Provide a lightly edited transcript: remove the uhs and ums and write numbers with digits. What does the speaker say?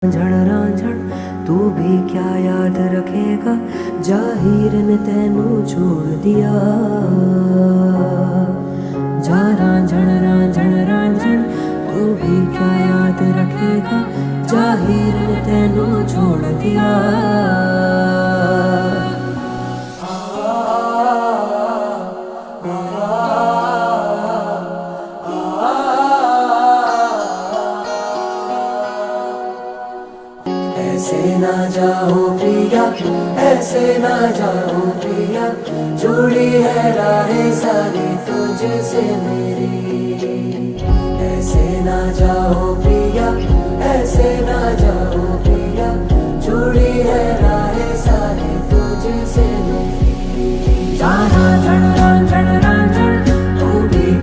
रांझण रांझण तू भी क्या याद रखेगा, जाहिर ने तेनू छोड़ दिया। जा रांझण रांझण रांझण तू भी क्या याद रखेगा, जाहिर ने तेनू छोड़ दिया। ऐसे ना जाओ प्रिया, ऐसे ना जाओ प्रिया, जुड़ी है राहें सारी तुझसे मेरी। ऐसे ना जाओ प्रिया।